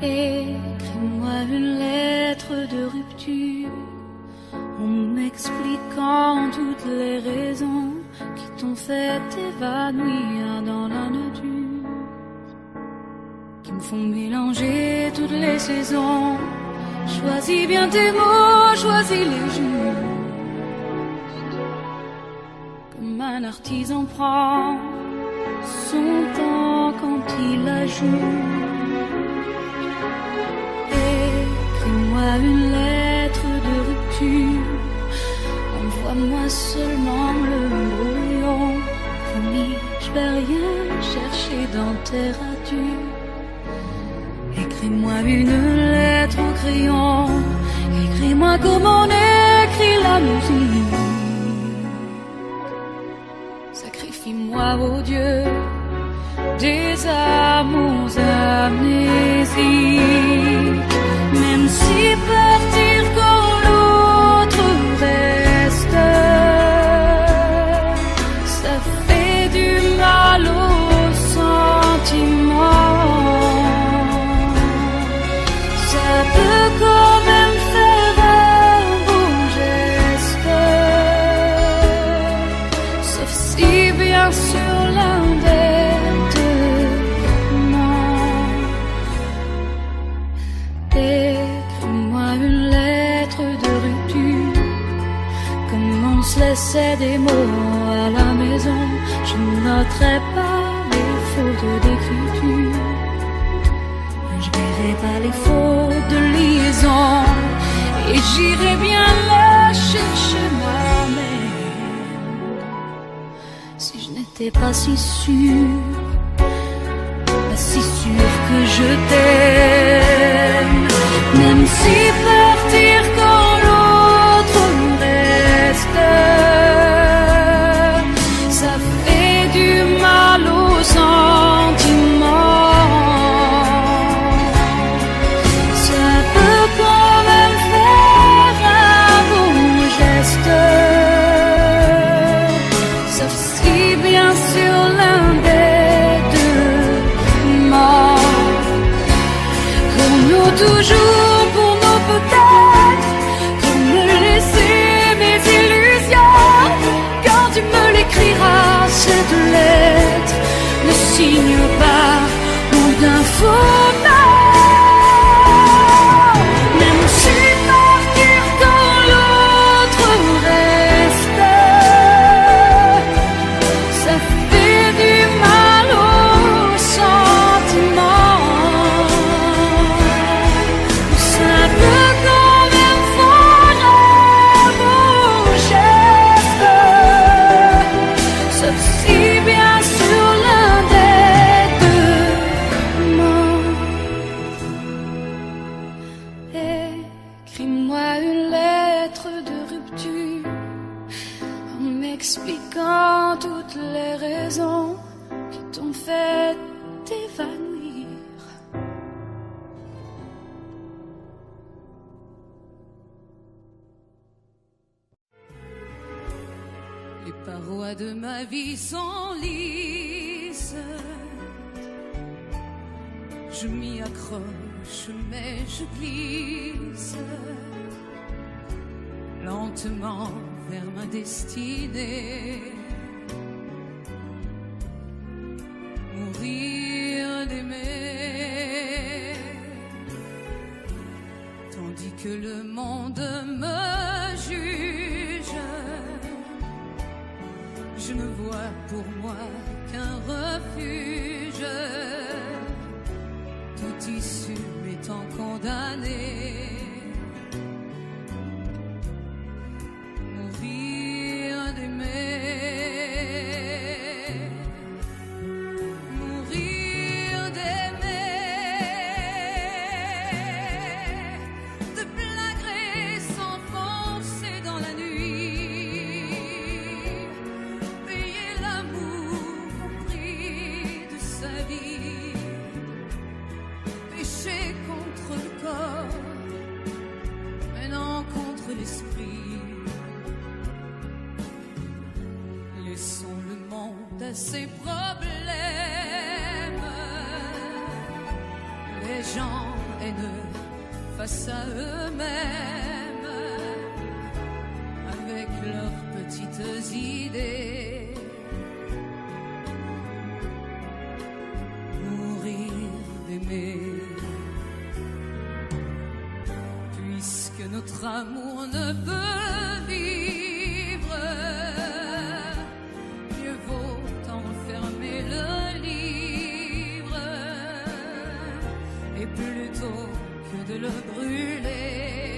Écris-moi une lettre de rupture en m'expliquant toutes les raisons qui t'ont fait évanouir dans la nature, qui me font mélanger toutes les saisons. Choisis bien tes mots, choisis les jours, comme un artisan prend son temps quand il ajoute. Écris-moi une lettre de rupture, envoie-moi seulement le brouillon. Promis, je vais rien chercher dans tes ratures. Écris-moi une lettre au crayon, écris-moi comme on écrit la musique. Sacrifie-moi, oh Dieu, des amours amnésiques. Même si partir quand l'autre reste, ça fait du mal aux sentiments. Ça peut quand même faire un beau geste, sauf si bien sûr l'un des deux ment. Écris-moi une lettre de rupture, comme on se laissait des mots à la maison. Je noterai pas les fautes d'écriture, je verrai pas les fautes de liaison, et j'irai bien la chercher moi-même. Si je n'étais pas si sûre, pas si sûre que je t'aime. Même si partir quand l'autre reste, ça fait du mal aux sentiments. Ça peut quand même faire un bon geste, sauf si bien sûr l'un des deux ment. Pour nous toujours, pour nous peut-être, pour me laisser mes illusions. Quand tu me l'écriras, cette lettre ne signe pas ou d'un faux mot. Même si partir quand l'autre reste, ça fait du mal aux sentiments. Ça peut quand même faire un beau geste, sauf si bien sûr l'un des deux ment. Écris-moi une lettre de rupture en m'expliquant toutes les raisons qui t'ont fait t'évanouir. Les parois de ma vie sont lisses, je m'y accroche mais je glisse lentement vers ma destinée. Mourir d'aimer, tandis que le monde me juge. Je ne vois pour moi qu'un refuge, tout issu étant condamné. Mourir d'aimer, mourir d'aimer, de plein gré s'enfoncer dans la nuit, payer l'amour au prix de sa vie, pécher contre le corps, mais non contre l'esprit. Laissons le monde à ses problèmes, les gens haineux face à eux-mêmes, avec leurs petites idées. Mourir d'aimer, puisque notre amour ne peut vivre, mieux vaut enfermer le livre, et plutôt que de le brûler,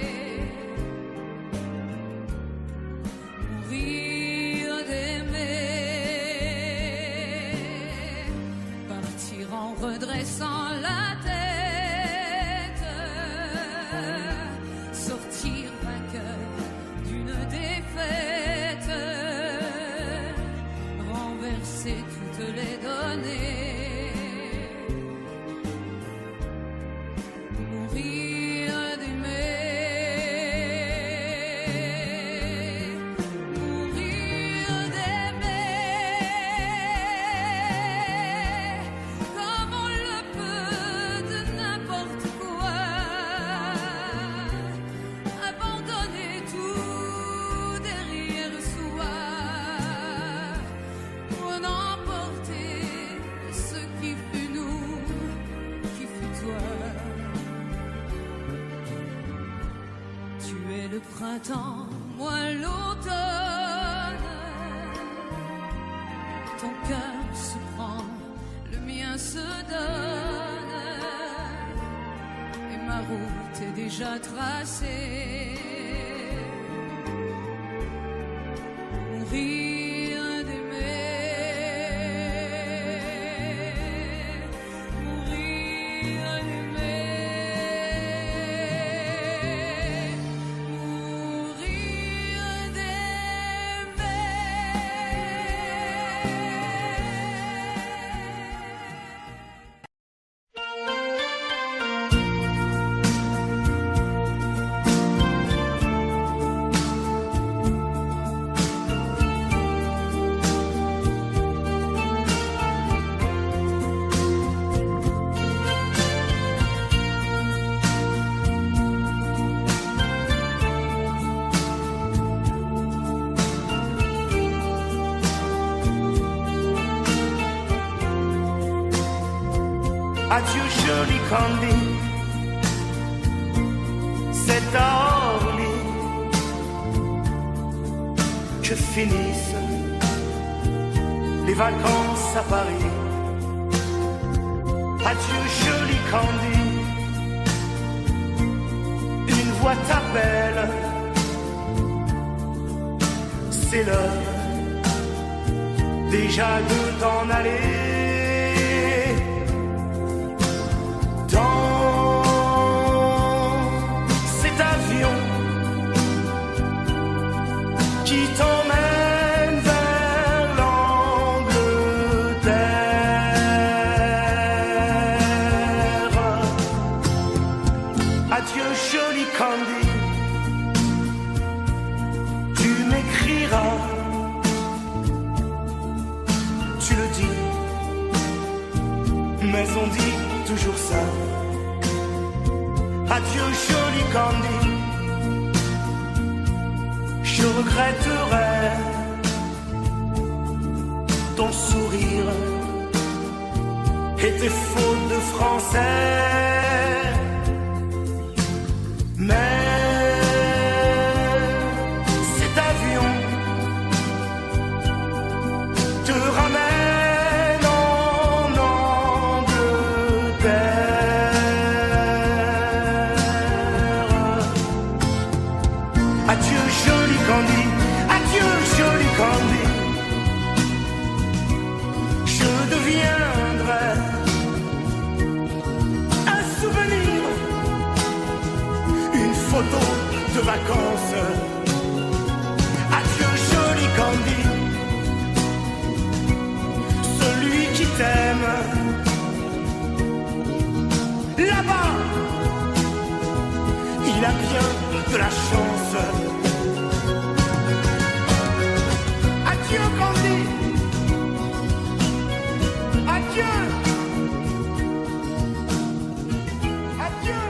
mourir d'aimer, partir en redressant la tête, sortir vainqueur d'une défaite, renverser toutes les données. Le printemps, moi l'automne, ton cœur se prend, le mien se donne, et ma route est déjà tracée. Mourir Adieu joli Candy, c'est à Orly que finissent les vacances à Paris. Adieu joli Candy, une voix t'appelle, c'est l'heure déjà de t'en aller. Qui t'emmène vers l'Angleterre. Adieu joli Candy, tu m'écriras, tu le dis, mais on dit toujours ça. Adieu joli Candy, je regretterai ton sourire et tes fautes de français. Mais cet avion te ramène en Angleterre. Adieu joli Candy, adieu joli Candy, je deviendrai un souvenir, une photo de vacances. Adieu joli Candy, celui qui t'aime là-bas, il a bien de la chance. Adieu Candy, adieu, adieu.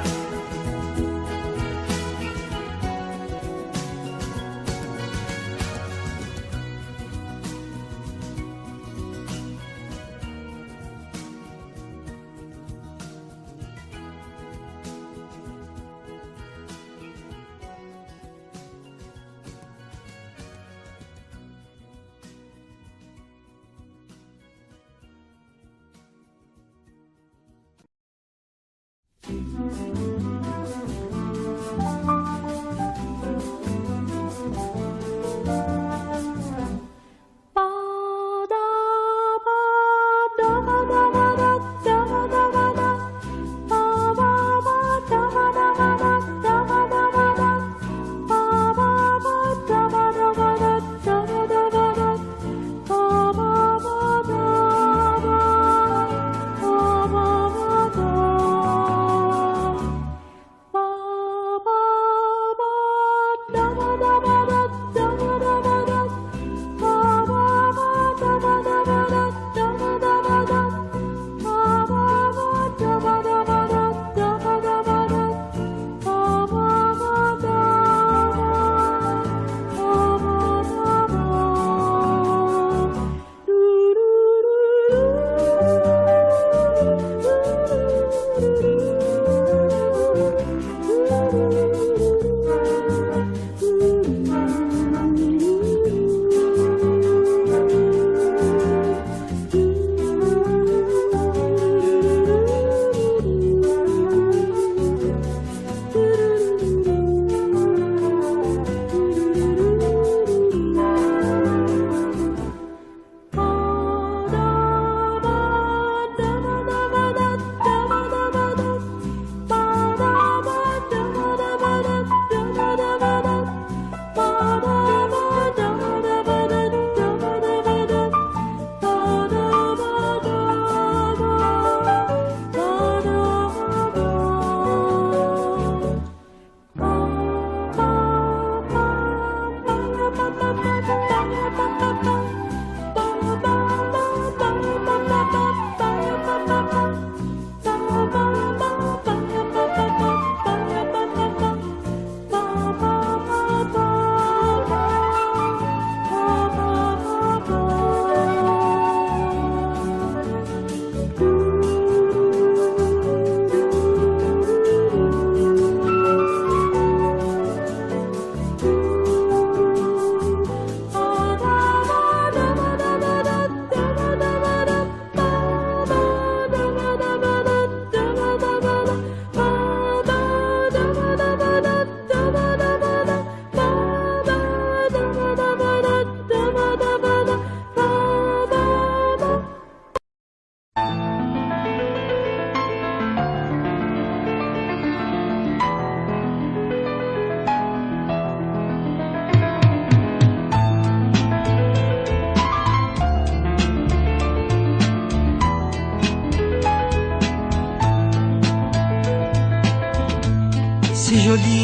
C'est joli,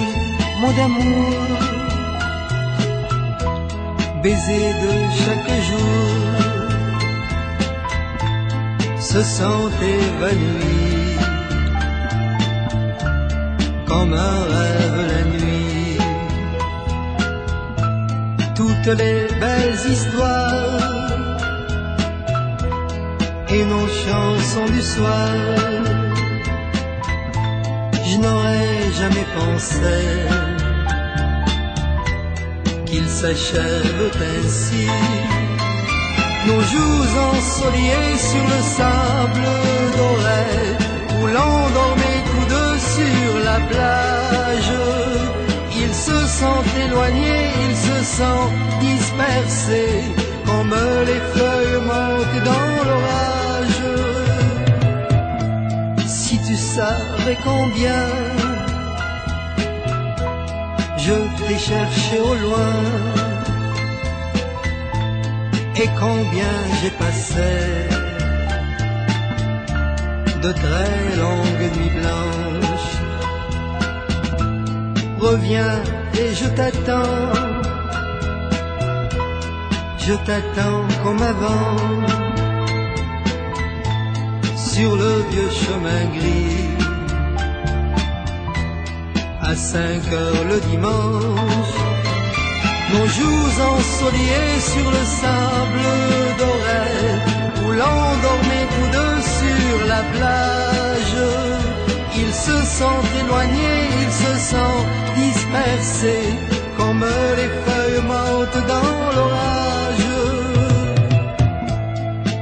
mot d'amour, baiser de chaque jour, se sent évanoui, comme un rêve la nuit. Toutes les belles histoires et nos chansons du soir, je n'aurais jamais pensé qu'ils s'achèvent ainsi. Nos jours ensoleillés sur le sable doré, où l'on dormait tous deux sur la plage. Ils se sentent éloignés, ils se sentent dispersés, comme les feuilles mortes dans l'orage. Si tu savais combien je t'ai cherché au loin, et combien j'ai passé de très longues nuits blanches. Reviens et je t'attends comme avant, sur le vieux chemin gris, à 5 heures le dimanche. Nos jours ensoleillés sur le sable doré, où l'on dormait tous deux sur la plage. Ils se sentent éloignés, ils se sentent dispersés, comme les feuilles mortes dans l'orage.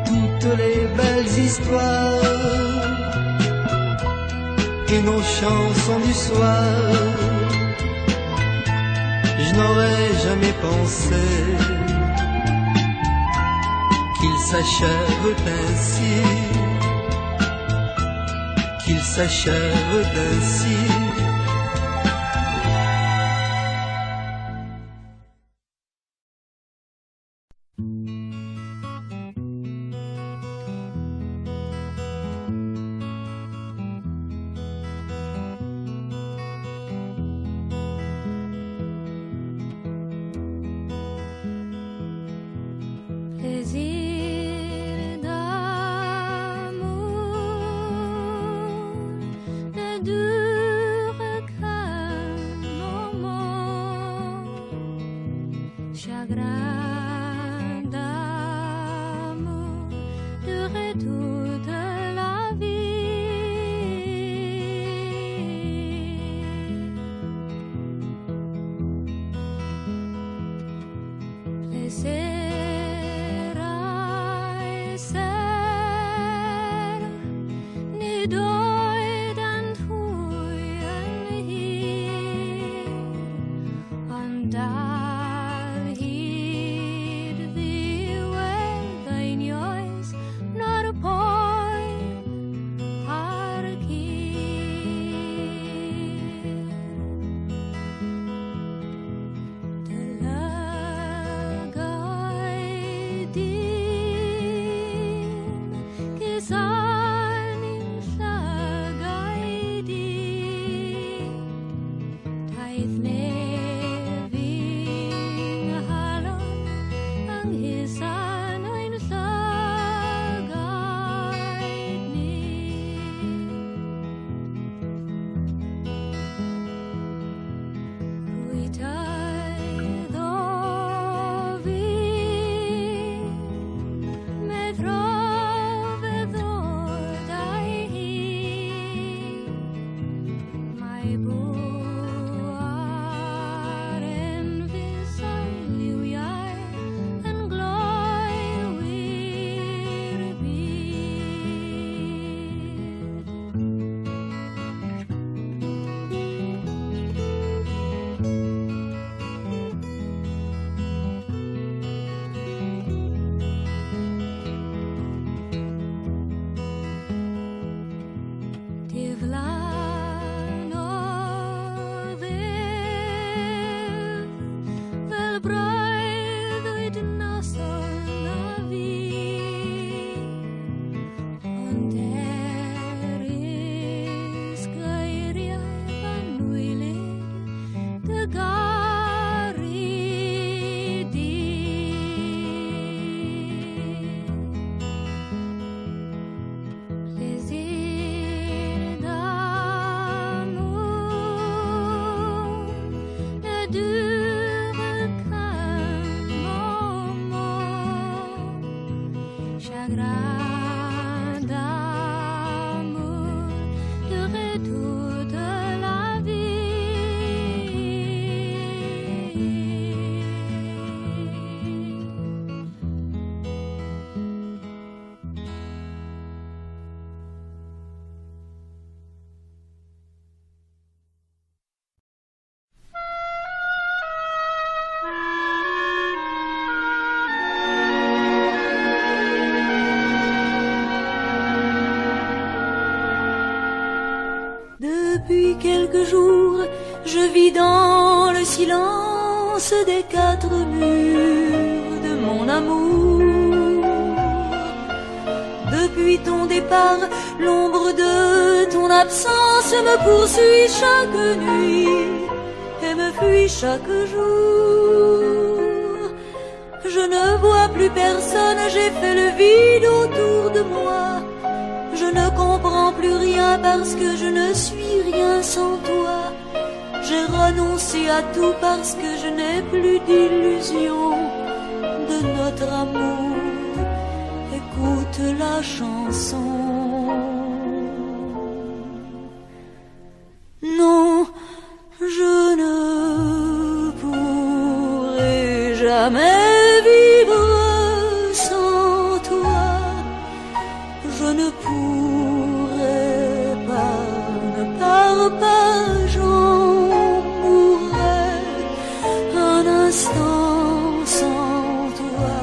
Toutes les belles histoires et nos chansons du soir, je n'aurais jamais pensé qu'ils s'achèvent ainsi, qu'ils s'achèvent ainsi. Plaisir d'amour ne dure qu'un moment, chagrin d'amour dure toute la vie. Plaisir bedeutend hujen hier, and all heed the way thine eyes not upon our gear. The love guiding is Depuis quelques jours, je vis dans le silence des quatre murs de mon amour. Depuis ton départ, l'ombre de ton absence me poursuit chaque nuit et me fuit chaque jour. Je ne vois plus personne, j'ai fait le vide autour de moi. Je ne comprends plus rien parce que je ne suis rien sans toi. J'ai renoncé à tout parce que je n'ai plus d'illusion de notre amour. Écoute la chanson. Non, je ne pourrai jamais vivre sans toi. Je ne pourrai pas, ne pars pas, j'en mourrai un instant sans toi.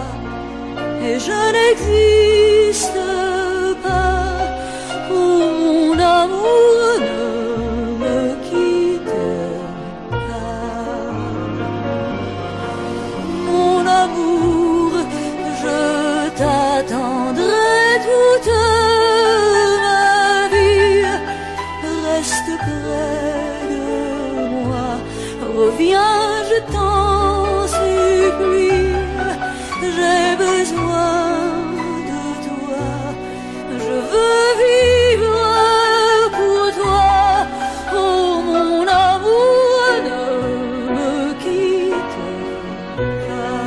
Et je n'existe pas, oh mon amour, ne me quitte pas. Mon amour, je t'attendrai toute ma vie. Reste près de moi, reviens, je t'en supplie. J'ai besoin de toi, je veux vivre pour toi. Oh mon amour, ne me quitte pas.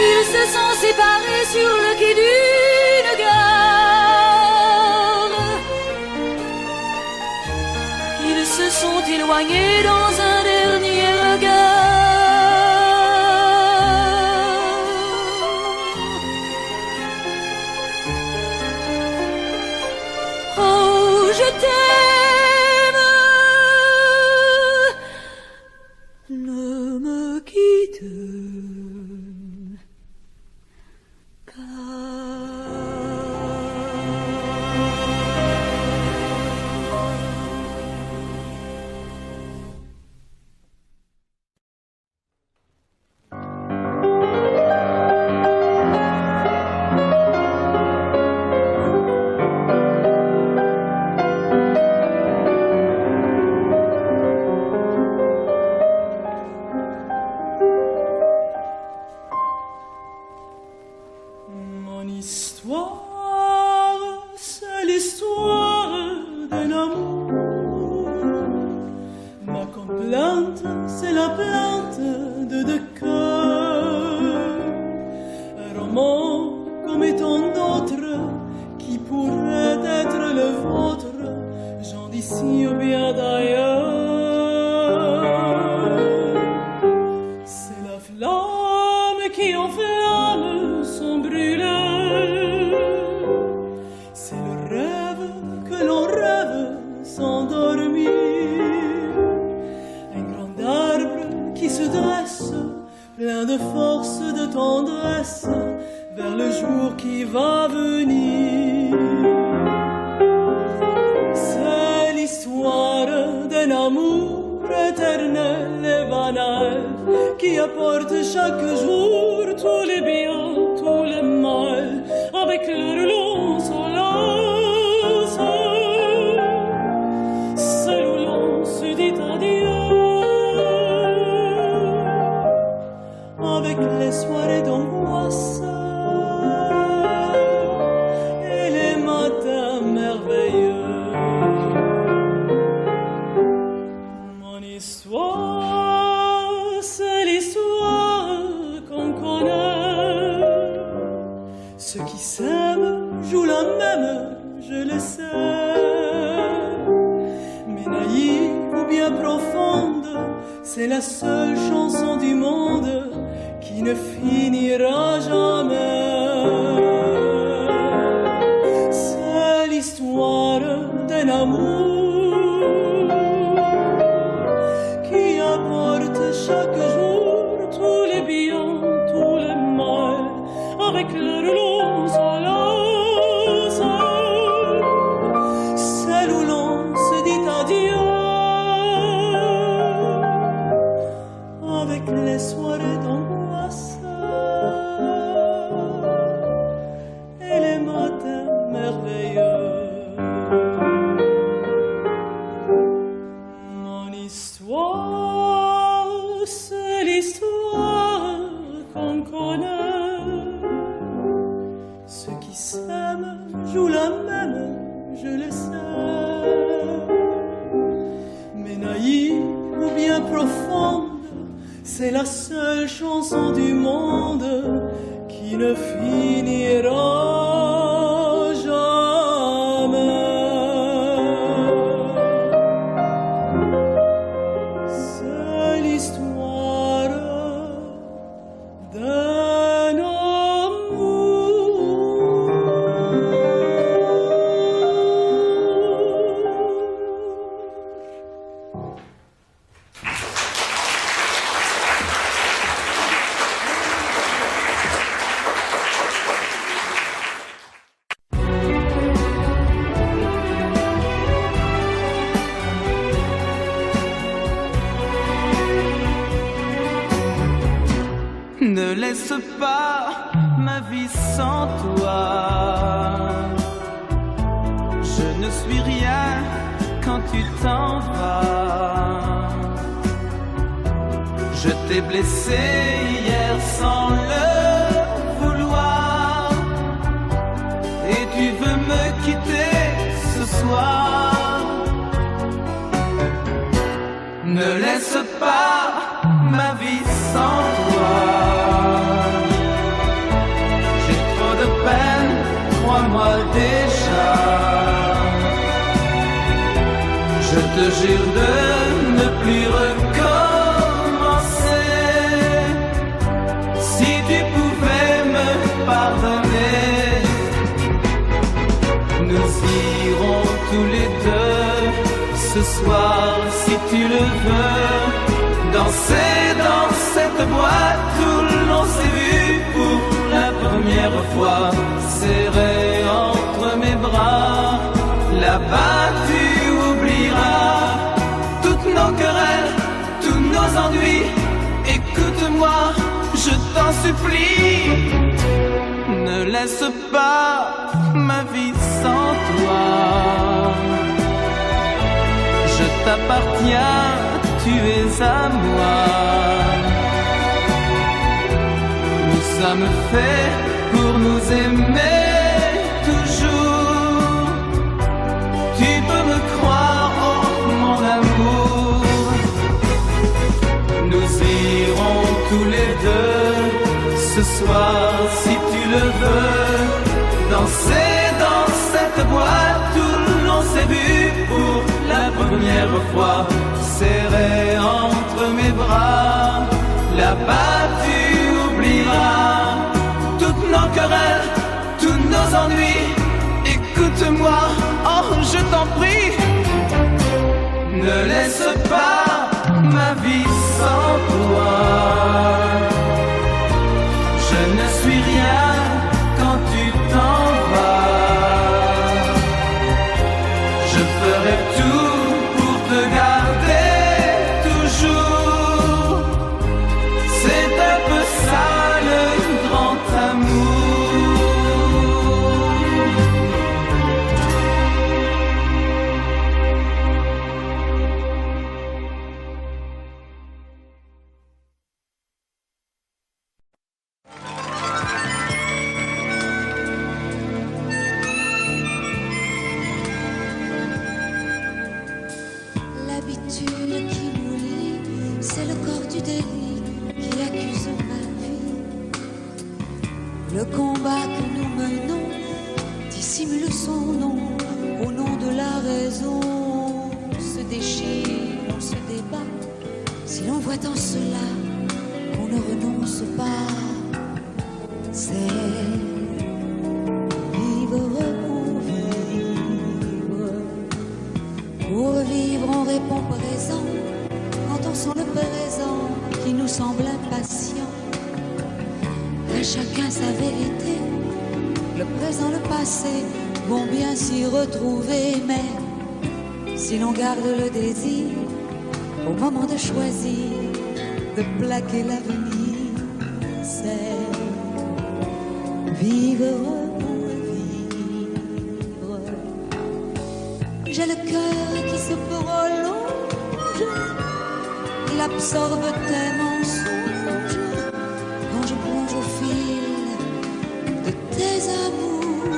Ils se sont séparés sur le quai d'une gare. Ils se sont éloignés dans un dernier regard. Oh, je t'aime, ne me quitte Mon histoire, c'est l'histoire d'un amour. Ma complainte, c'est la plainte de deux cœurs. Un roman comme tant d'autres qui pourrait être le vôtre, j'en d'ici ou bien d'ailleurs. C'est la flamme qui enflamme son brûleur. C'est le rêve que l'on rêve sans dormir. Un grand arbre qui se dresse, plein de force, de tendresse, vers le jour qui va venir. C'est l'histoire d'un amour éternel et banal qui apporte chaque jour tous les biens, tous les mal, avec leur long solace. Seul où l'on se dit adieu, avec les soirées d'angoisse et les matins merveilleux. Mon histoire, c'est l'histoire qu'on connaît. Ceux qui s'aiment jouent la même, je le sais. Mais naïve ou bien profonde, c'est la seule chanson du monde qui ne finira jamais. C'est l'histoire d'un amour qui apporte chaque jour tous les biens, tous les mal, seule chanson du monde qui ne finira jamais. C'est l'histoire d'un Ne laisse pas ma vie sans toi. Je ne suis rien quand tu t'en vas. Je t'ai blessé hier sans le vouloir, et tu veux me quitter ce soir. Ne laisse pas ma vie sans toi. J'ai trop de peine, crois-moi déjà. Je te jure de ne plus recommencer. Si tu pouvais me pardonner, nous irons tous les deux ce soir, si tu le veux, danser dans cette boîte où l'on s'est vu pour la première fois, serré entre mes bras. Là-bas tu oublieras toutes nos querelles, tous nos ennuis. Écoute-moi, je t'en supplie, ne laisse pas ma vie sans toi. Je t'appartiens, tu es à moi. Nous sommes faits pour nous aimer toujours. Tu peux me croire, oh mon amour. Nous irons tous les deux ce soir, si tu le veux, danser dans cette boîte où l'on s'est vu pour la première fois, serré entre mes bras. Là-bas tu oublieras toutes nos querelles, tous nos ennuis. Écoute-moi, oh je t'en prie, ne laisse pas ma vie sans toi. Je ne suis rien quand tu t'en vas. Je ferai tout pour te garder toujours. C'est un peu ça le grand amour. L'habitude qui nous lie, c'est le corps du délit qui accuse ma vie. Le combat que nous menons dissimule son nom au nom de la raison. On se déchire, on se débat, si l'on voit en cela qu'on ne renonce pas. C'est vivre pour vivre. Pour vivre, on répond présent quand on sent le présent qui nous semble impatient. À chacun sa vérité, le présent, le passé vont bien s'y retrouver. Mais si l'on garde le désir au moment de choisir, de plaquer l'avenir, c'est vivre pour vivre. J'ai le cœur qui se prolonge, il absorbe tes mensonges quand je plonge au fil de tes amours.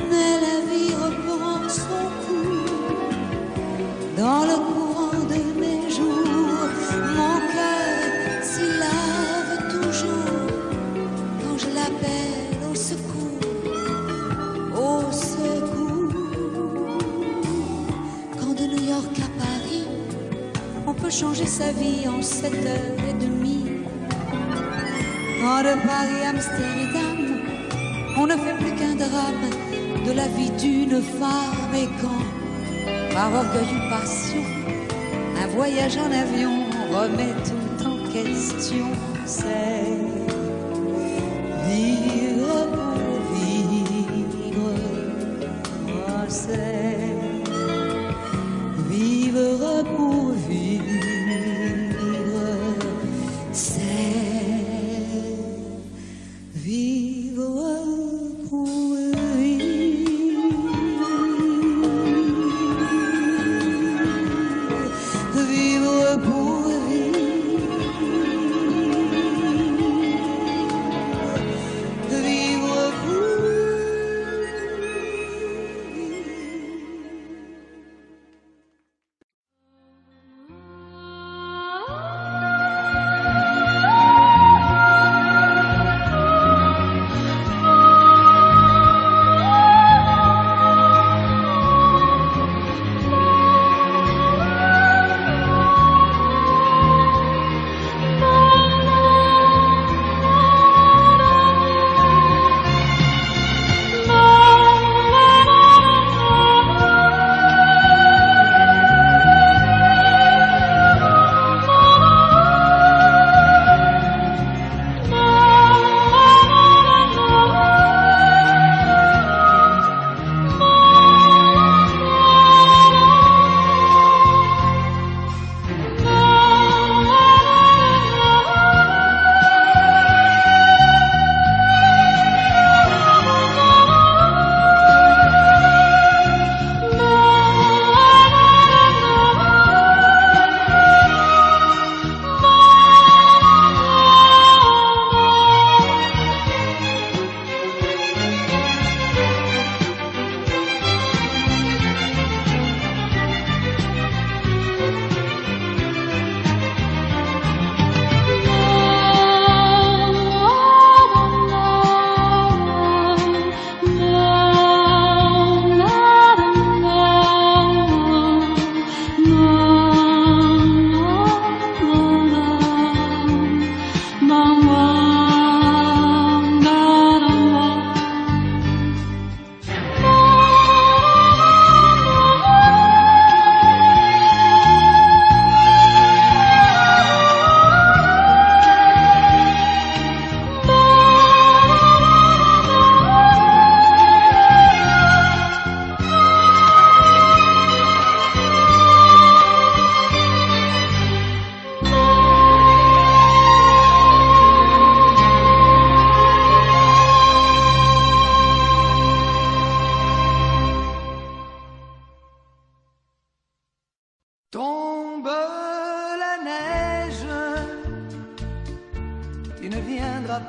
Mais la vie reprend son cours dans le courant de mes jours. Mon cœur vie en 7h30. Quand de Paris à Amsterdam, on ne fait plus qu'un drame de la vie d'une femme. Et quand, par orgueil ou passion, un voyage en avion remet tout en question, c'est vivre pour vivre, oh, c'est vivre pour vivre, c'est vivre pour vivre pour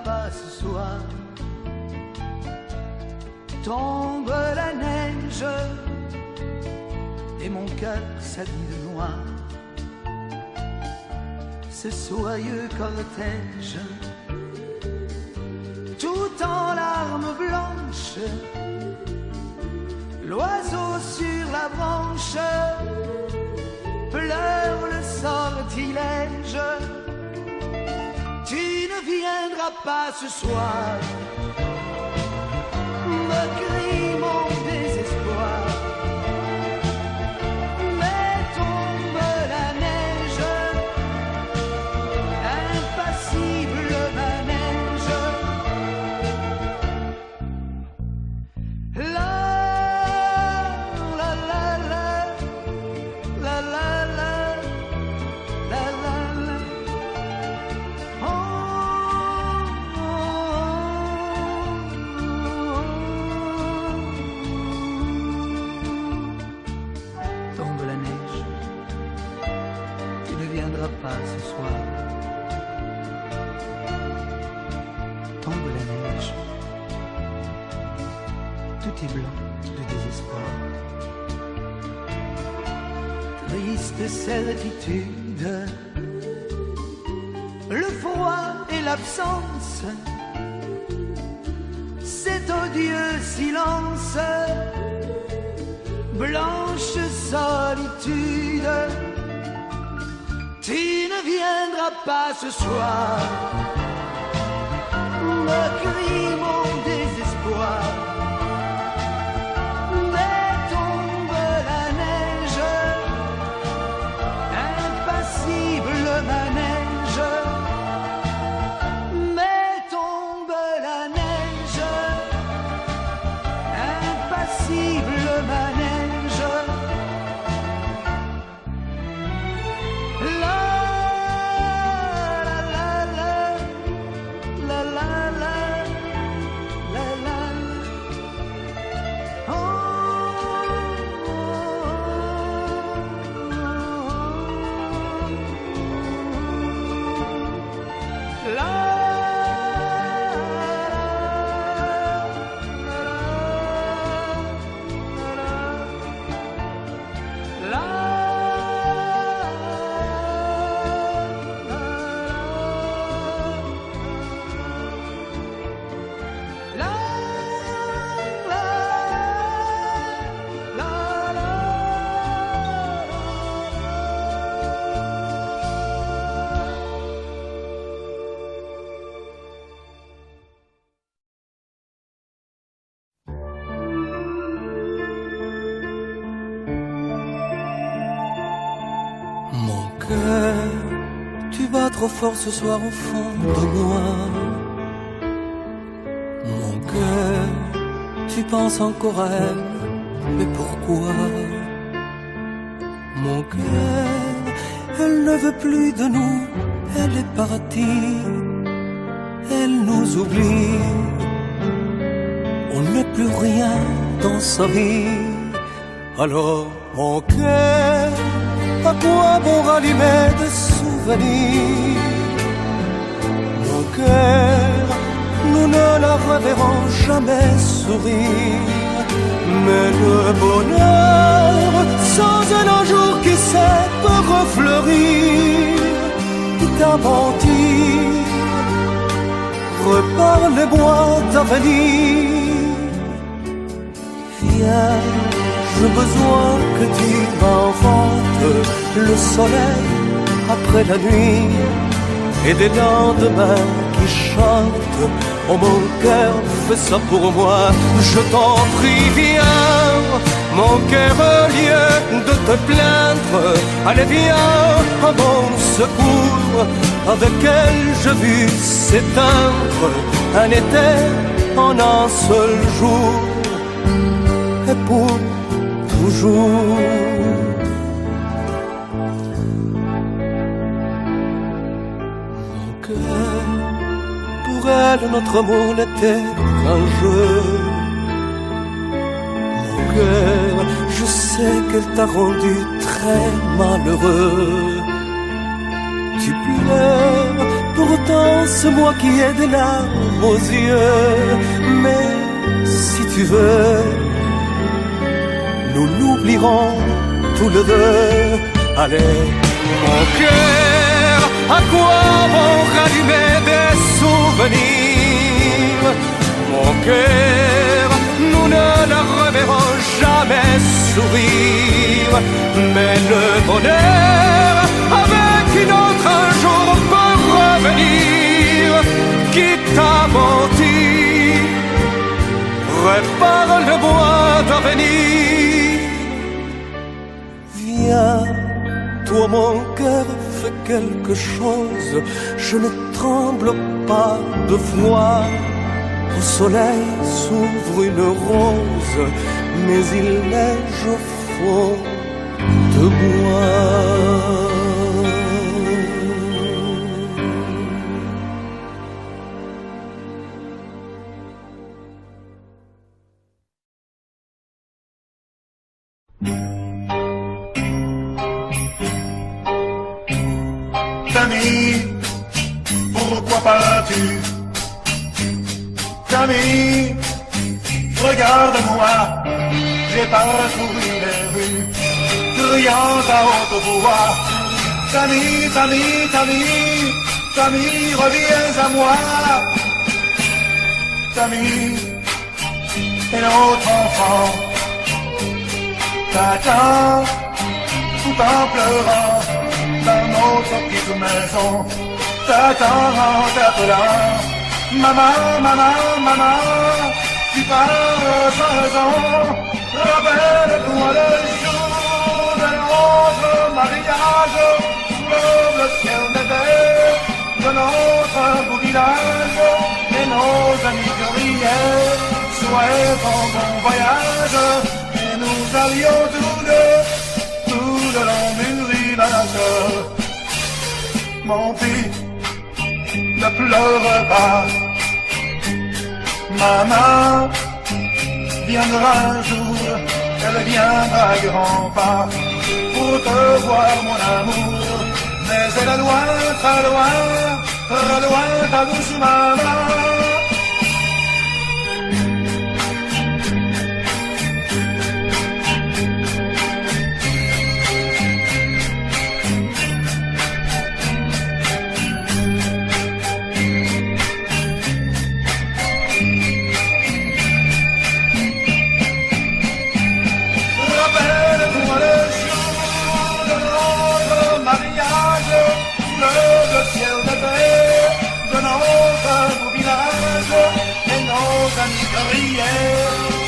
Pas ce soir, tombe la neige et mon cœur s'habille de noir. Ce soyeux cortège, tout en larmes blanches, l'oiseau sur la branche pleure le sortilège. Tu ne viendras pas ce soir, me crie mon désespoir. Mais tombe la neige, impassible manège. La la la la la la la la la la. Pas ce soir, tombe la neige, tout est blanc de désespoir. Triste certitude, le froid et l'absence, cet odieux silence, blanche solitude. tu ne viendras pas ce soir, me crie mon désespoir. Mais tombe la neige, impassible manège. Mais tombe la neige, impassible manège. La la la la la la la la la. Oh, la Mon cœur, tu bats trop fort ce soir au fond de moi. Mon cœur, tu penses encore à elle, mais pourquoi? Mon cœur, elle ne veut plus de nous, elle est partie, elle nous oublie. On n'est plus rien dans sa vie. Alors mon cœur, à quoi bon rallumer des souvenirs? Mon cœur, nous ne la reverrons jamais sourire. Mais le bonheur, sans un jour qui sait peut refleurir. Quitte à mentir, reparle-moi d'avenir. Viens, j'ai besoin que tu m'inventes le soleil après la nuit et des lendemains qui chantent. Oh mon cœur, fais ça pour moi, je t'en prie, viens. Mon cœur, au lieu de te plaindre, allez viens à mon secours. Avec elle, je vis s'éteindre un été en un seul jour. Et pour toujours. Mon cœur, pour elle, notre amour n'était qu'un jeu. Mon cœur, je sais qu'elle t'a rendu très malheureux. Tu pleures, pourtant c'est moi qui ai des larmes aux yeux. Mais si tu veux, nous l'oublierons tous les deux. Allez, mon cœur, à quoi bon rallumer des souvenirs? Mon cœur, nous ne la reverrons jamais sourire. Mais le bonheur, avec une autre un jour peut revenir. Quitte à mentir, reparle-moi d'avenir. Viens, toi mon cœur, fais quelque chose. Je ne tremble pas de froid. Au soleil s'ouvre une rose, mais il neige au fond de moi. Camille, pourquoi pars-tu? Camille, regarde-moi, j'ai parcouru les rues, criant à haute voix. Camille, Camille, Camille, Camille, reviens à moi. Camille, et notre enfant t'attend tout en pleurant dans notre petite maison t'attend en t'appelant. Maman, maman, maman, tu pars sans raison. Rappelle-toi le jour de notre mariage, sous le ciel d'été de notre beau village, et nos amis criaient, souhaitant bon voyage, et nous allions tous deux, tout le long du village. Mon fils, ne pleure pas, maman viendra un jour, elle viendra à grands pas pour te voir mon amour, mais elle est loin, très loin, ta douce maman.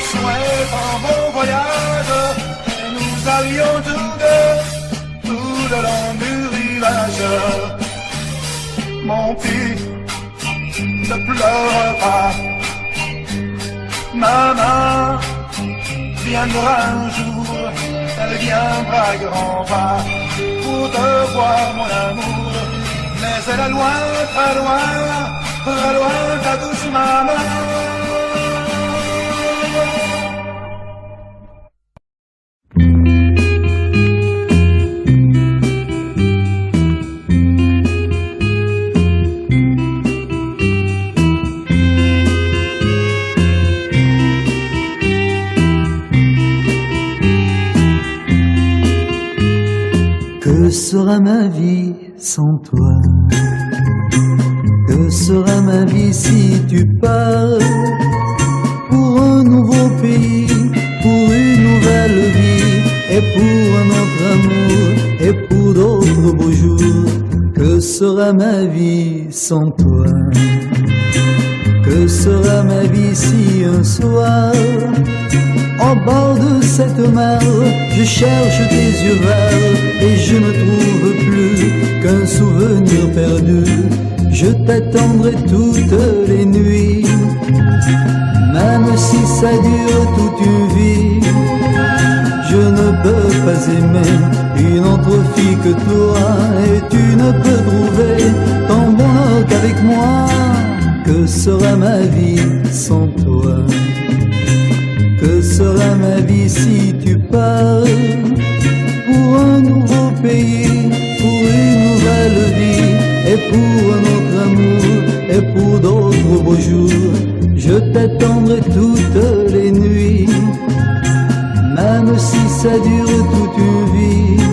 Souhaitant bon voyage, et nous allions tous deux, tout le long du village. Mon fils, ne pleure pas, maman viendra un jour, elle viendra à grands pas pour te voir mon amour, mais elle est loin, très loin, ta douce maman. Que sera ma vie sans toi? Que sera ma vie si tu pars pour un nouveau pays, pour une nouvelle vie, et pour un autre amour, et pour d'autres beaux jours? Que sera ma vie sans toi? Que sera ma vie si un soir, au bord de cette mer, je cherche tes yeux verts et je ne trouve plus qu'un souvenir perdu? Je t'attendrai toutes les nuits, même si ça dure toute une vie. Je ne peux pas aimer une autre fille que toi, et tu ne peux trouver ton bonheur qu'avec moi. Que sera ma vie sans toi? Que sera ma vie si tu pars pour un nouveau pays, pour une nouvelle vie, et pour un autre amour, et pour d'autres beaux jours? Je t'attendrai toutes les nuits, même si ça dure toute une vie.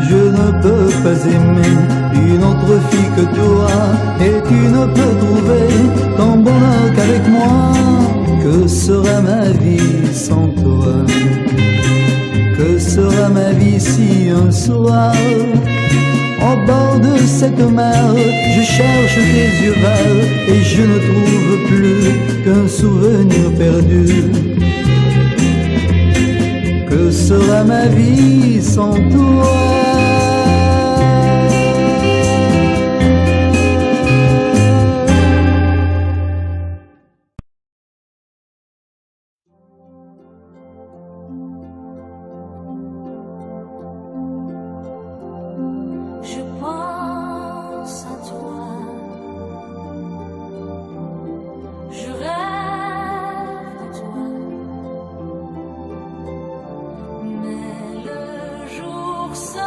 Je ne peux pas aimer une autre fille que toi, et tu ne peux trouver ton bonheur qu'avec moi. Que sera ma vie sans toi? Que sera ma vie si un soir, au bord de cette mer, je cherche tes yeux verts et je ne trouve plus qu'un souvenir perdu? Que sera ma vie sans toi? Mais le jour se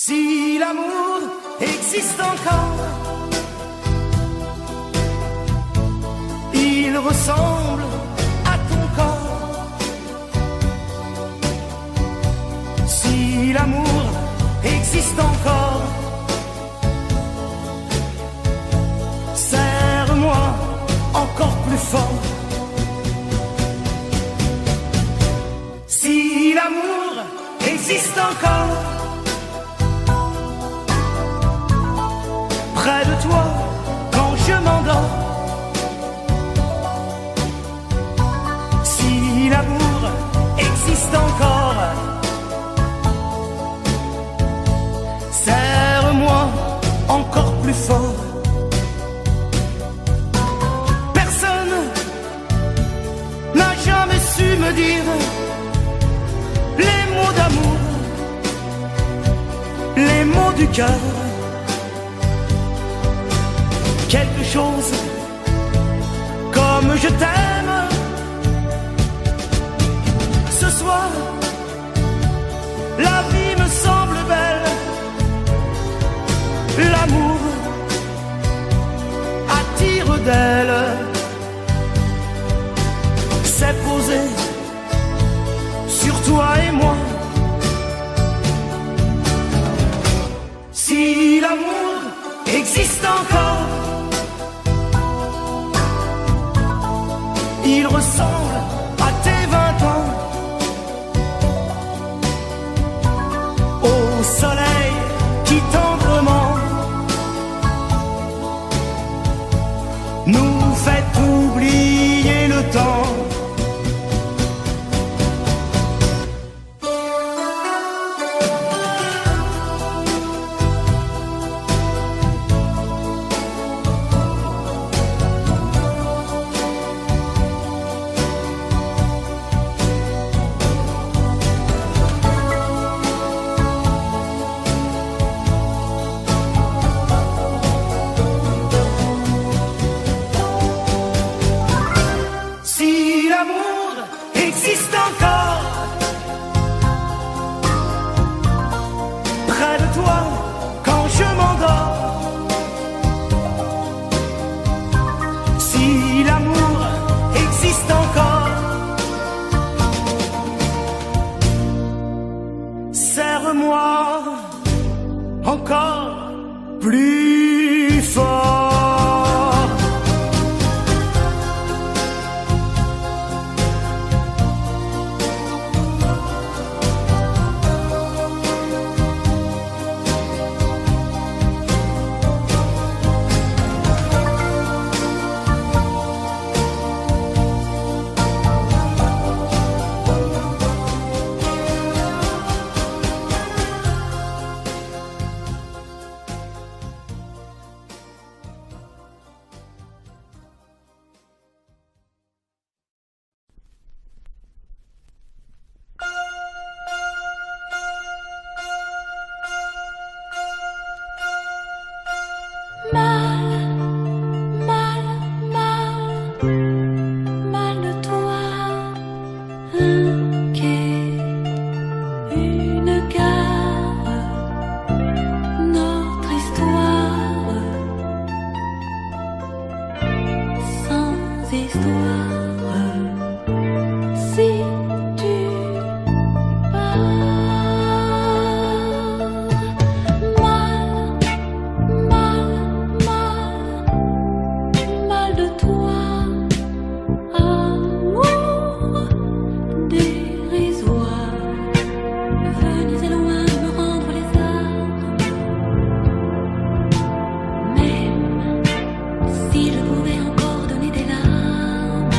Si l'amour existe encore, il ressemble à ton corps. Si l'amour existe encore, serre-moi encore plus fort. Si l'amour existe encore, près de toi quand je m'endors. Si l'amour existe encore, serre-moi encore plus fort. Personne n'a jamais su me dire les mots d'amour, les mots du cœur. Quelque chose comme je t'aime. Ce soir, la vie me semble belle. L'amour attire d'elle. C'est posé sur toi et moi. Si l'amour existe encore, il ressemble à tes 20 ans. Au soleil qui tendrement nous fait oublier le temps. Serre-moi encore plus fort. Si je pouvais encore donner des larmes,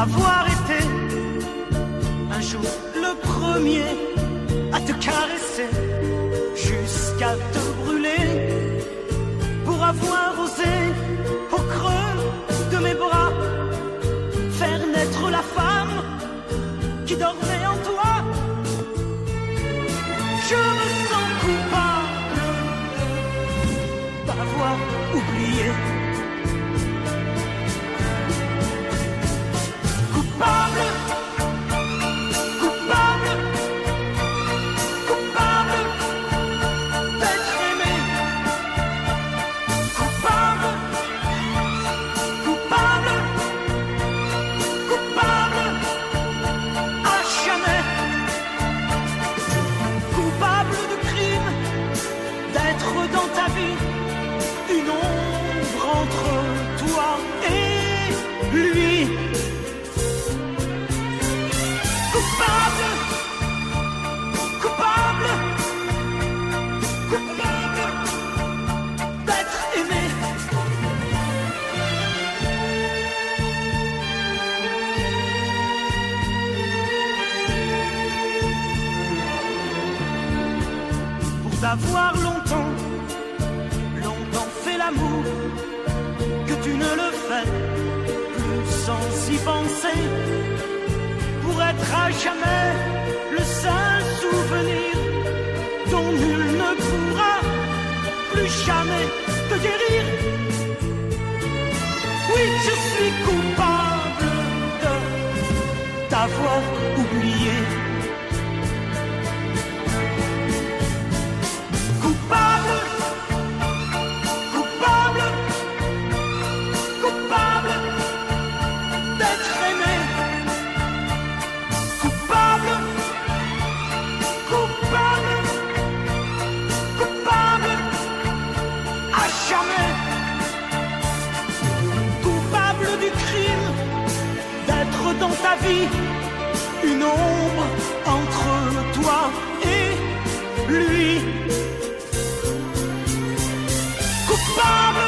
avoir été un jour le premier à te caresser jusqu'à te brûler, pour avoir osé au creux de mes bras faire naître la femme qui dormait en toi. Je me sens coupable d'avoir oublié. Coupable, coupable, coupable d'être aimé. Coupable, coupable, coupable à jamais. Coupable de crime, d'être dans ta vie une ombre entre toi et lui. Coupable, coupable, coupable d'être aimé. Pour t'avoir longtemps fait l'amour, que tu ne le fais plus sans y penser. Pour être à jamais le seul souvenir dont nul ne pourra plus jamais te guérir. Oui, je suis coupable de t'avoir oublié. Coupable, coupable, coupable d'être aimé. Coupable, coupable, coupable à jamais. Coupable du crime d'être dans ta vie une ombre entre toi et lui. Coupable,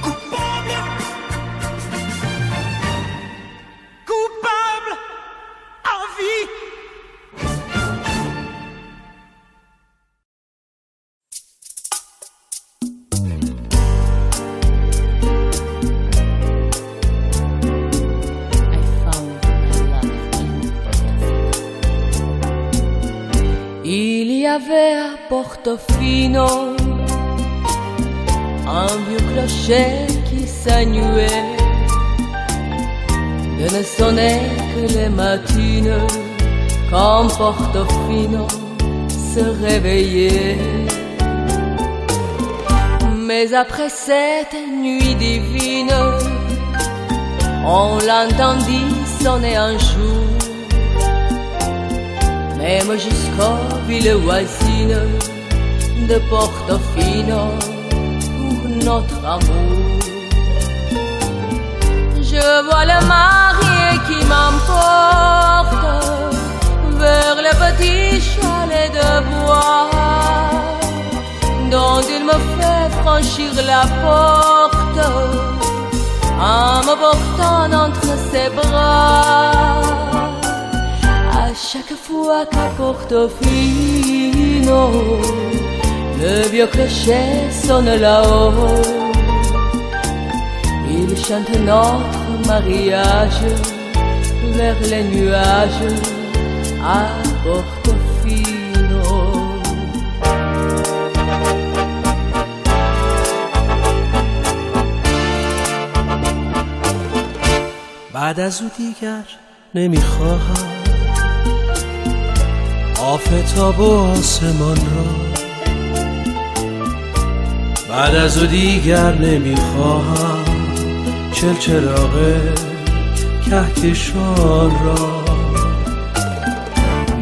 coupable, coupable à vie. Il y avait à Portofino un vieux clocher qui s'annuait, de ne sonner que les matines quand Portofino se réveillait. Mais après cette nuit divine, on l'entendit sonner un jour, même jusqu'aux villes voisines de Portofino, pour notre amour. Je vois le marié qui m'emporte vers le petit chalet de bois, dont il me fait franchir la porte en me portant entre ses bras. À chaque fois qu'à Portofino le vieux clocher sonne là-haut, il chante notre mariage vers les nuages à Portofino. بعد از او دیگر نمیخواهم آفتاب و آسمان را، بعد از او دیگر نمیخواهم چلچراغ کهکشان را.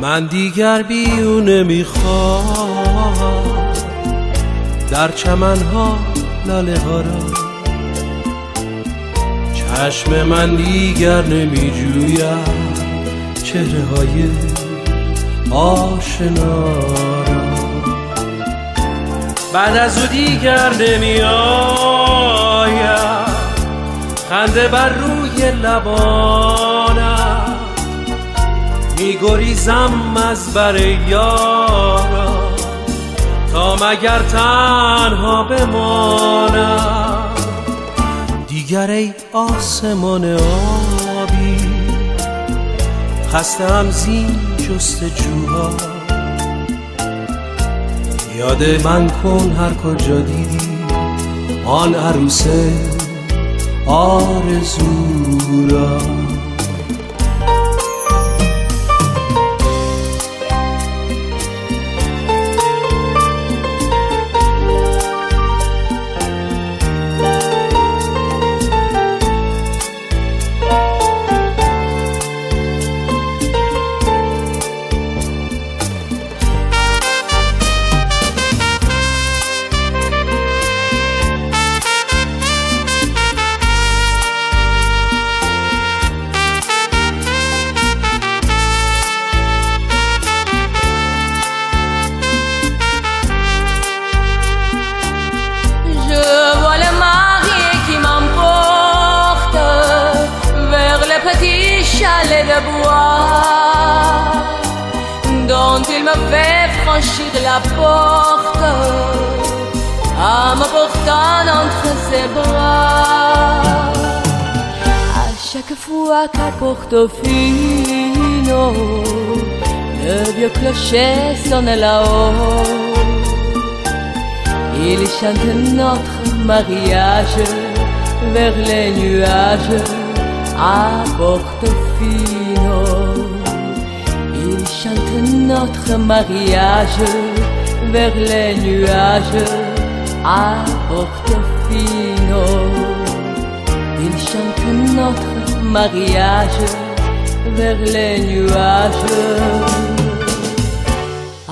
من دیگر بی او نمیخواهم در چمنها لاله ها را. چشم من دیگر نمی جوید چهره های آشنا را. بعد از او دیگر نمی آید خنده بر روی لبانم میگریزم از بر یارم تا مگر تنها بمانم. دیگر ای آسمان آبی خسته‌ام زین جستجوها، یاد من کن هر کجا دیدی آن عروس آرزو را. De bois dont il me fait franchir la porte en me portant entre ses bras. À chaque fois qu'à Portofino le vieux clocher sonne là-haut, il chante notre mariage vers les nuages. À Portofino, il chante notre mariage vers les nuages. À Portofino, il chante notre mariage vers les nuages. À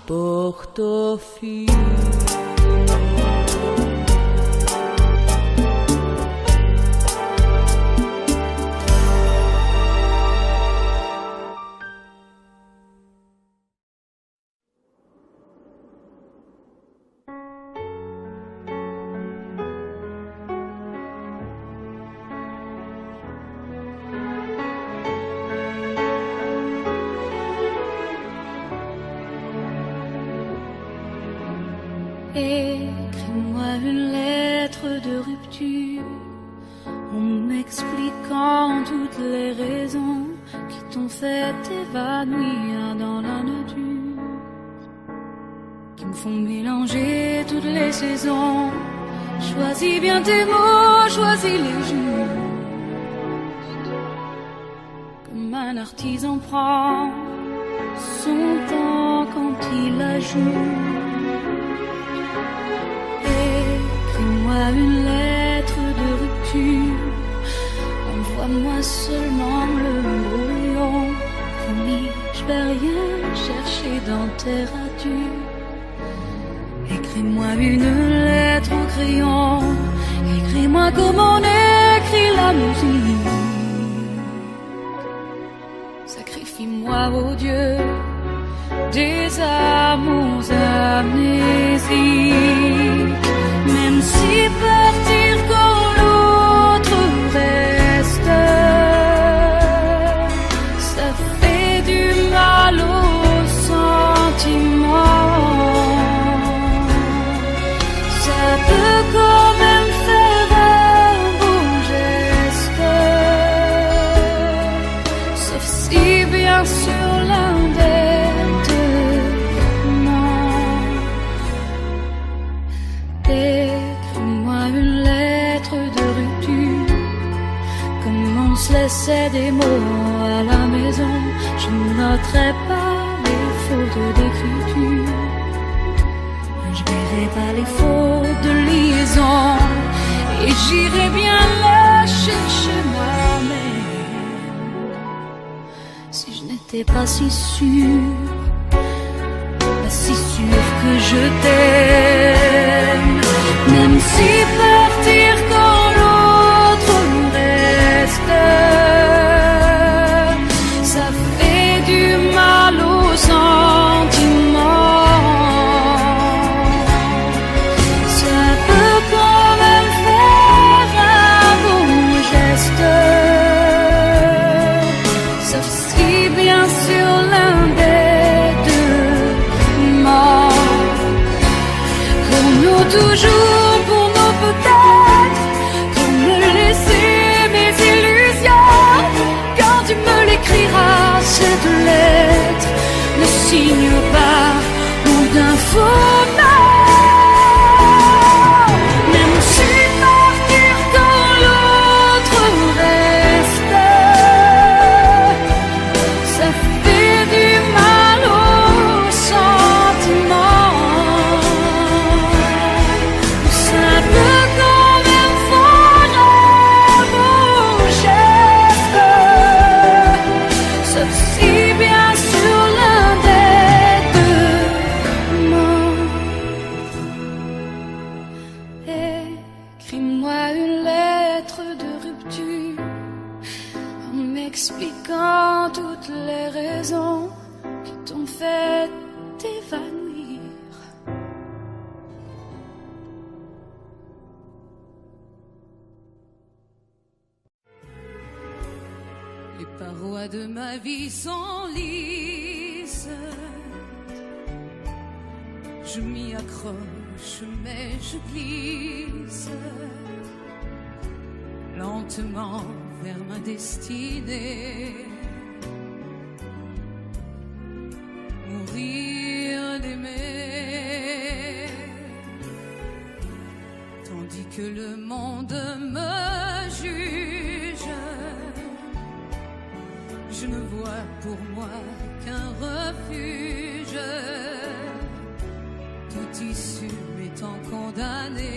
Portofino. Écris-moi une lettre de rupture en m'expliquant toutes les raisons qui t'ont fait t'évanouir dans la nature, qui me font mélanger toutes les saisons. Choisis bien tes mots, choisis les justes, comme un artisan prend son temps quand il ajoute. Écris-moi une lettre de rupture, envoie-moi seulement le brouillon. Promis, je vais rien chercher dans tes ratures. Écris-moi une lettre au crayon, écris-moi comme on écrit la musique. Sacrifie-moi, oh Dieu, des amours amnésiques. Même si partir quand l'autre reste, ça fait du mal aux sentiments. Ça peut quand même faire un beau geste, sauf si bien sûr l'un des deux ment. Écris-moi une lettre de rupture, comme on se laissait des mots à la maison. Je noterai pas les fautes d'écriture, je verrai pas les fautes de liaison, et j'irai bien la chercher moi-même. Si je n'étais pas si sûre, pas si sûre que je t'aime. Même si partir quand l'autre reste, ça fait du mal aux sentiments. Ça peut quand même faire un beau mieux pas ou d'un faux même si partir quand l'autre reste, ça fait du mal aux sentiments. Simple comme un faux beau geste, sauf si bien sûr l'un des deux ment. Écris-moi une lettre de rupture en m'expliquant toutes les raisons qui t'ont fait t'évanouir. Les parois de ma vie sont lisses. Je m'y accroche, mais je glisse lentement vers ma destinée. Mourir d'aimer, tandis que le monde me juge. Je ne vois pour moi qu'un refuge, tout issu étant condamné.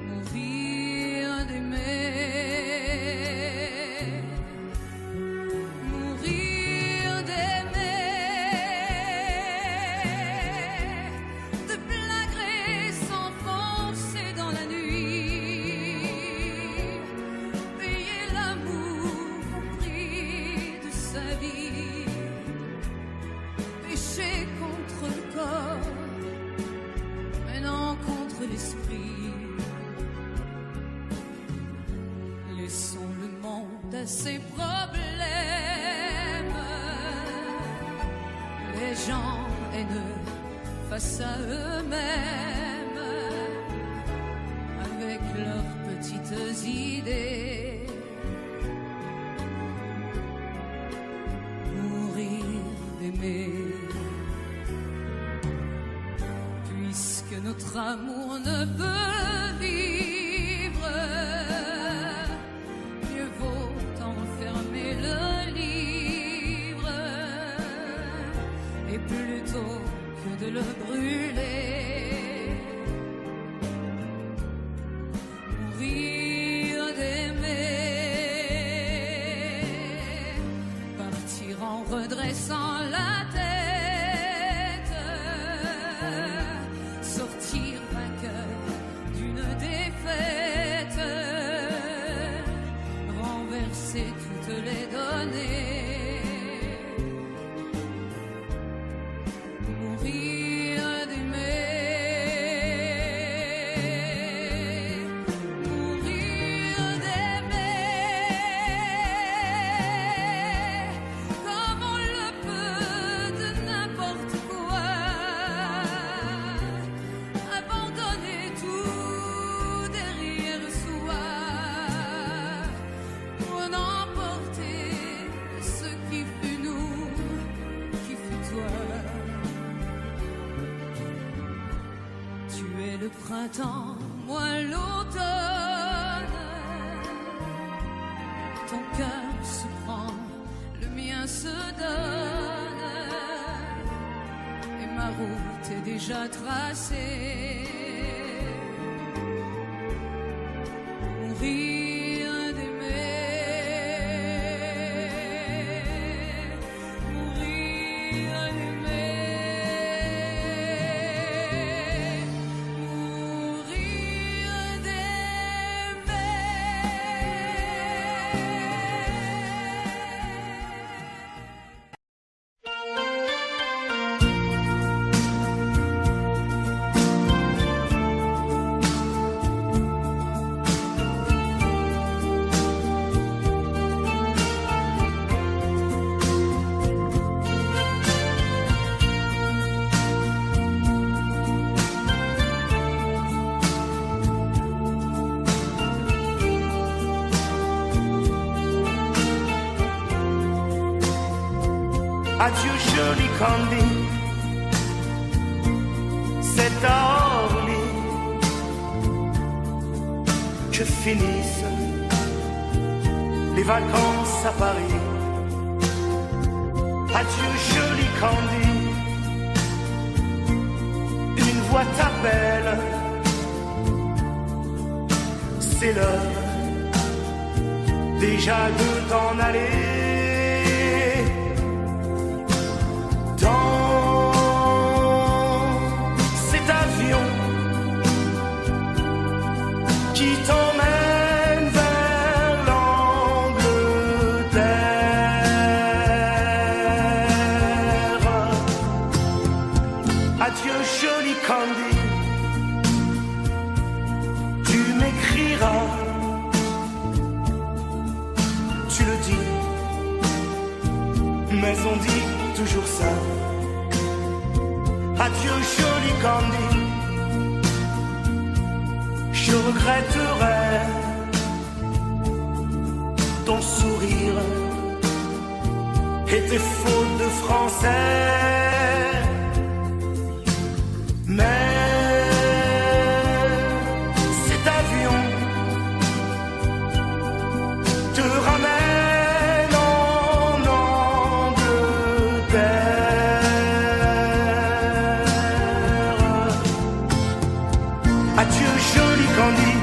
Mourir d'aimer, mourir d'aimer, de plein gré s'enfoncer dans la nuit, payer l'amour au prix de sa vie, pécher contre le corps, mais non contre l'esprit. Laissons le monde à ses problèmes, les gens haineux face à eux-mêmes, avec leurs petites idées. Mourir d'aimer, puisque notre amour ne peut vivre, mieux vaut enfermer le livre, et plutôt que de le brûler, mourir d'aimer, partir en redressant la tête, sortir vainqueur d'une défaite, renverser toutes les données. Mourir d'aimer, mourir d'aimer, comme on le peut de n'importe quoi, abandonner tout derrière soi, pour n'emporter ce qui fut nous, qui fut toi. Tu es le printemps, moi l'automne. Ton cœur se prend, le mien se donne, et ma route est déjà tracée. Mourir d'aimer, mourir d'aimer, mourir d'aimer. Adieu joli Candy, c'est à Orly que finissent les vacances à Paris. Adieu joli Candy, une voix t'appelle, c'est l'heure déjà de t'en aller. Qui t'emmène vers l'Angleterre. Adieu joli Candy, tu m'écriras, tu le dis, mais on dit toujours ça. Adieu joli Candy, je regretterai ton sourire et tes fautes de français. Mais cet avion te ramène en Angleterre. Adieu joli Candy,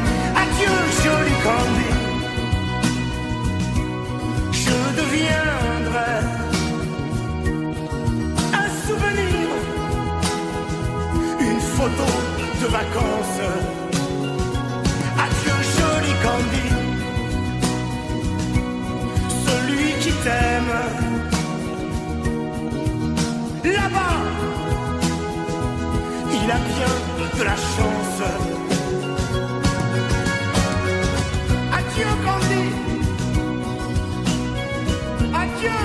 adieu joli Candy, je deviendrai un souvenir, une photo de vacances. Adieu joli Candy, celui qui t'aime là-bas, il a bien de la chance. Adieu Candy, adieu,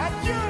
adieu.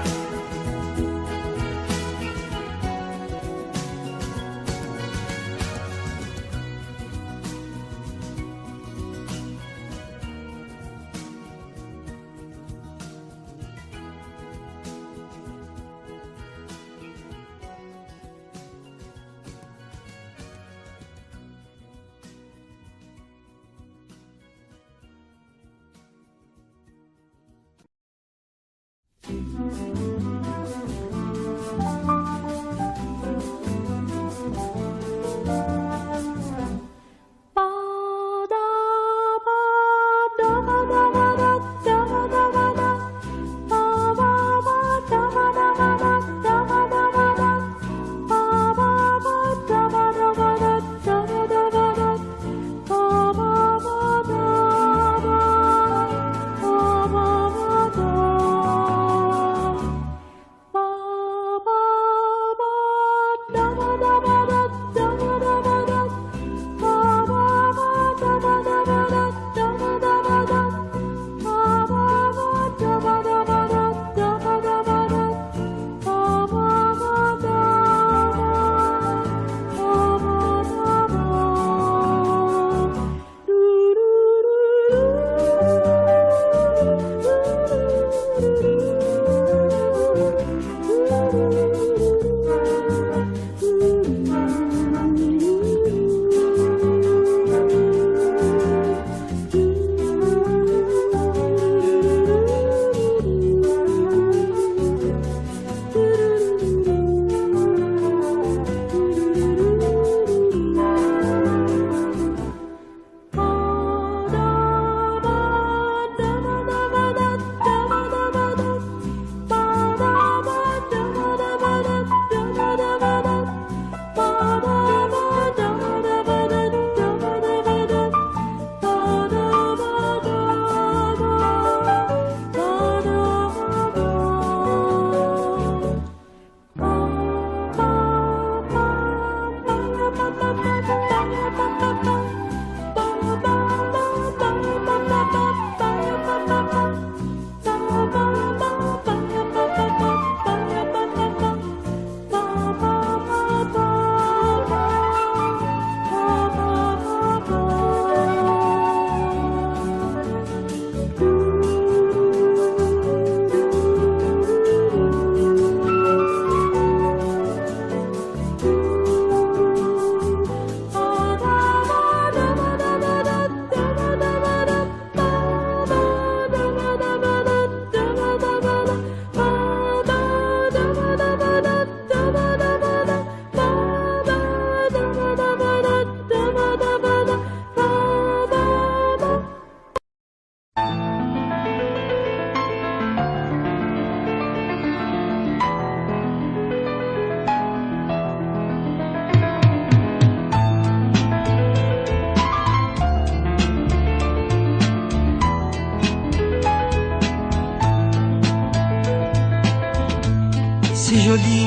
C'est joli,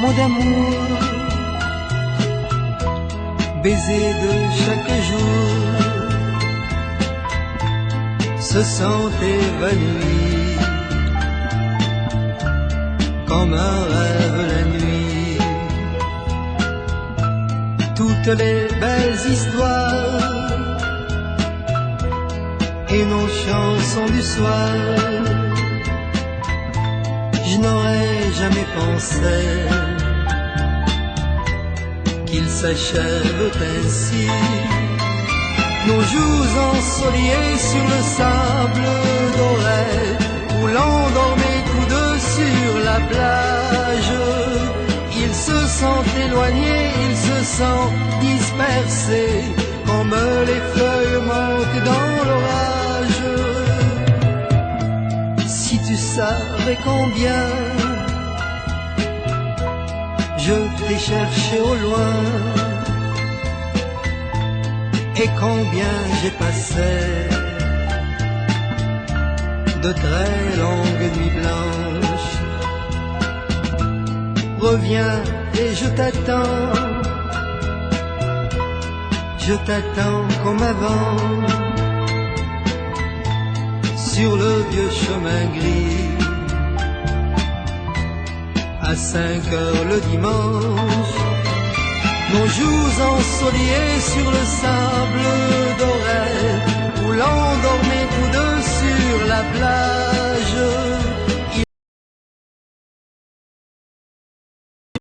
mot d'amour, baiser de chaque jour, se sont évanouis comme un rêve la nuit. Toutes les belles histoires et nos chansons du soir, je n'aurais jamais pensé qu'ils s'achèvent ainsi. Nos jours ensoleillés sur le sable doré, où l'on dormait tous deux sur la plage. Ils se sont éloignés, ils se sont dispersés, comme les feuilles mortes dans l'orage. Si tu savais combien je t'ai cherché au loin, et combien j'ai passé de très longues nuits blanches. Reviens et je t'attends comme avant, sur le vieux chemin gris. À 5 heures le dimanche, nos jours ensoleillés sur le sable doré, où l'on dormait tous deux sur la plage.